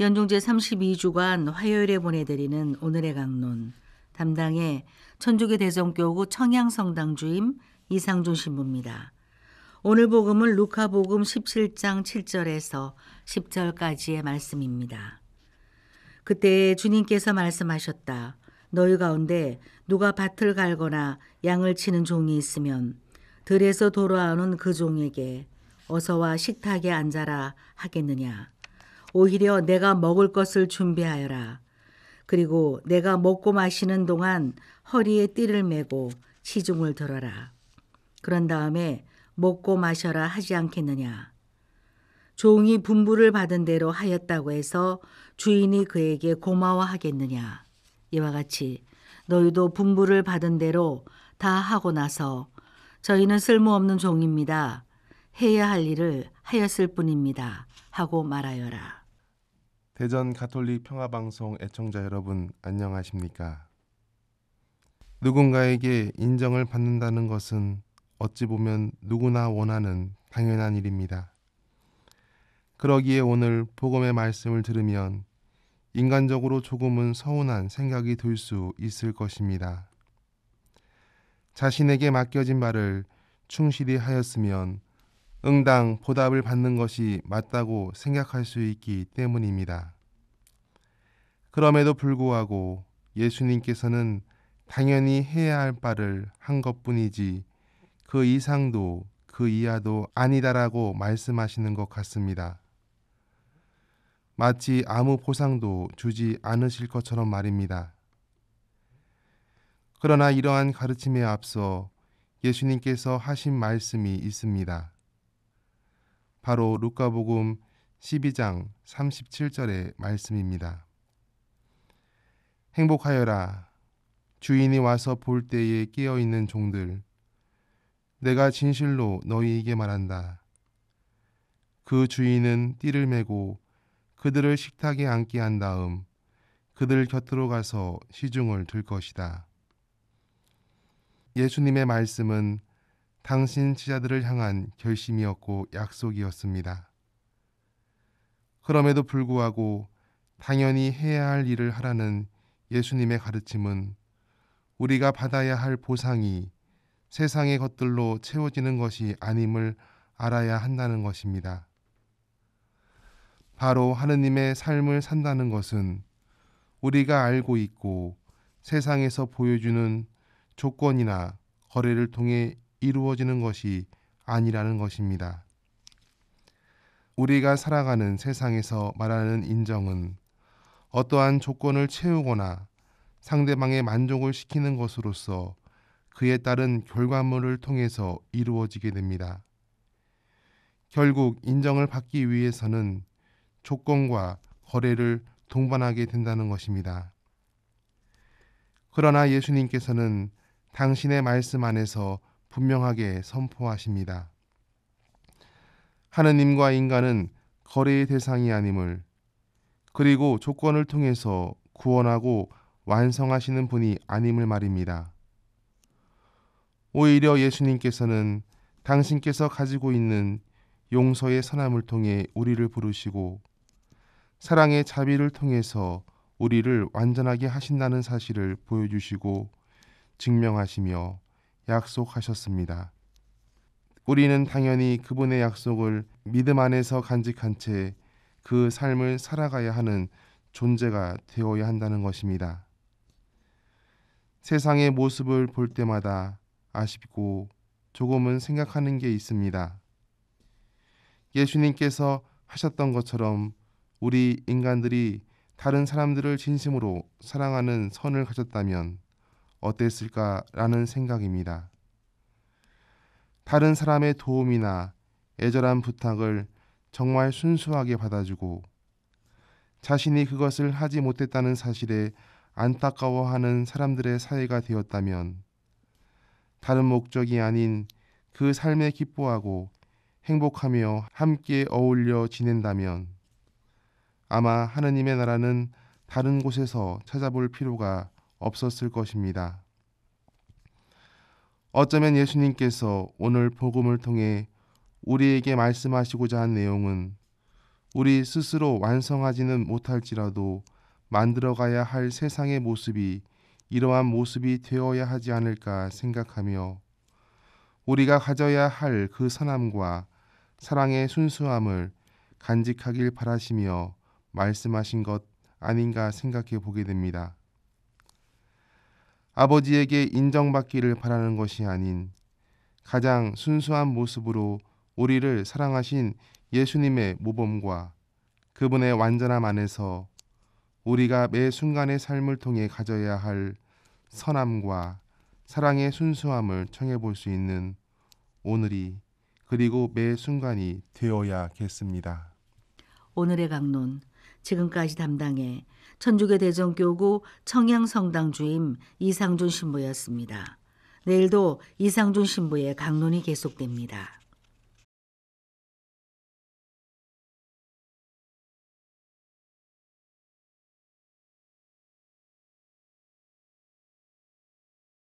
연중 제32주간 화요일에 보내드리는 오늘의 강론 담당의 천주교 대성교구 청양성당 주임 이상준 신부입니다. 오늘 복음은 루카복음 17장 7절에서 10절까지의 말씀입니다. 그때 주님께서 말씀하셨다. 너희 가운데 누가 밭을 갈거나 양을 치는 종이 있으면 들에서 돌아오는 그 종에게 어서 와 식탁에 앉아라 하겠느냐. 오히려 내가 먹을 것을 준비하여라. 그리고 내가 먹고 마시는 동안 허리에 띠를 메고 시중을 들어라. 그런 다음에 먹고 마셔라 하지 않겠느냐. 종이 분부를 받은 대로 하였다고 해서 주인이 그에게 고마워하겠느냐. 이와 같이 너희도 분부를 받은 대로 다 하고 나서 저희는 쓸모없는 종입니다. 해야 할 일을 하였을 뿐입니다. 하고 말하여라. 대전 가톨릭 평화방송 애청자 여러분 안녕하십니까? 누군가에게 인정을 받는다는 것은 어찌 보면 누구나 원하는 당연한 일입니다. 그러기에 오늘 복음의 말씀을 들으면 인간적으로 조금은 서운한 생각이 들 수 있을 것입니다. 자신에게 맡겨진 바를 충실히 하였으면 응당 보답을 받는 것이 맞다고 생각할 수 있기 때문입니다. 그럼에도 불구하고 예수님께서는 당연히 해야 할 바를 한 것뿐이지 그 이상도 그 이하도 아니다라고 말씀하시는 것 같습니다. 마치 아무 보상도 주지 않으실 것처럼 말입니다. 그러나 이러한 가르침에 앞서 예수님께서 하신 말씀이 있습니다. 바로 루카복음 12장 37절의 말씀입니다. 행복하여라. 주인이 와서 볼 때에 깨어있는 종들. 내가 진실로 너희에게 말한다. 그 주인은 띠를 메고 그들을 식탁에 앉게 한 다음 그들 곁으로 가서 시중을 들 것이다. 예수님의 말씀은 당신 제자들을 향한 결심이었고 약속이었습니다. 그럼에도 불구하고 당연히 해야 할 일을 하라는 예수님의 가르침은 우리가 받아야 할 보상이 세상의 것들로 채워지는 것이 아님을 알아야 한다는 것입니다. 바로 하느님의 삶을 산다는 것은 우리가 알고 있고 세상에서 보여주는 조건이나 거래를 통해 이루어지는 것이 아니라는 것입니다. 우리가 살아가는 세상에서 말하는 인정은 어떠한 조건을 채우거나 상대방의 만족을 시키는 것으로서 그에 따른 결과물을 통해서 이루어지게 됩니다. 결국 인정을 받기 위해서는 조건과 거래를 동반하게 된다는 것입니다. 그러나 예수님께서는 당신의 말씀 안에서 분명하게 선포하십니다. 하느님과 인간은 거래의 대상이 아님을, 그리고 조건을 통해서 구원하고 완성하시는 분이 아님을 말입니다. 오히려 예수님께서는 당신께서 가지고 있는 용서의 선함을 통해 우리를 부르시고 사랑의 자비를 통해서 우리를 완전하게 하신다는 사실을 보여주시고 증명하시며 약속하셨습니다. 우리는 당연히 그분의 약속을 믿음 안에서 간직한 채 그 삶을 살아가야 하는 존재가 되어야 한다는 것입니다. 세상의 모습을 볼 때마다 아쉽고 조금은 생각하는 게 있습니다. 예수님께서 하셨던 것처럼 우리 인간들이 다른 사람들을 진심으로 사랑하는 선을 가졌다면 어땠을까라는 생각입니다. 다른 사람의 도움이나 애절한 부탁을 정말 순수하게 받아주고 자신이 그것을 하지 못했다는 사실에 안타까워하는 사람들의 사이가 되었다면 다른 목적이 아닌 그 삶에 기뻐하고 행복하며 함께 어울려 지낸다면 아마 하느님의 나라는 다른 곳에서 찾아볼 필요가 없었을 것입니다. 어쩌면 예수님께서 오늘 복음을 통해 우리에게 말씀하시고자 한 내용은 우리 스스로 완성하지는 못할지라도 만들어가야 할 세상의 모습이 이러한 모습이 되어야 하지 않을까 생각하며 우리가 가져야 할 그 선함과 사랑의 순수함을 간직하길 바라시며 말씀하신 것 아닌가 생각해 보게 됩니다. 아버지에게 인정받기를 바라는 것이 아닌 가장 순수한 모습으로 우리를 사랑하신 예수님의 모범과 그분의 완전함 안에서 우리가 매 순간의 삶을 통해 가져야 할 선함과 사랑의 순수함을 청해 볼 수 있는 오늘이 그리고 매 순간이 되어야겠습니다. 오늘의 강론 지금까지 담당해 천주교 대전교구 청양성당 주임 이상준 신부였습니다. 내일도 이상준 신부의 강론이 계속됩니다.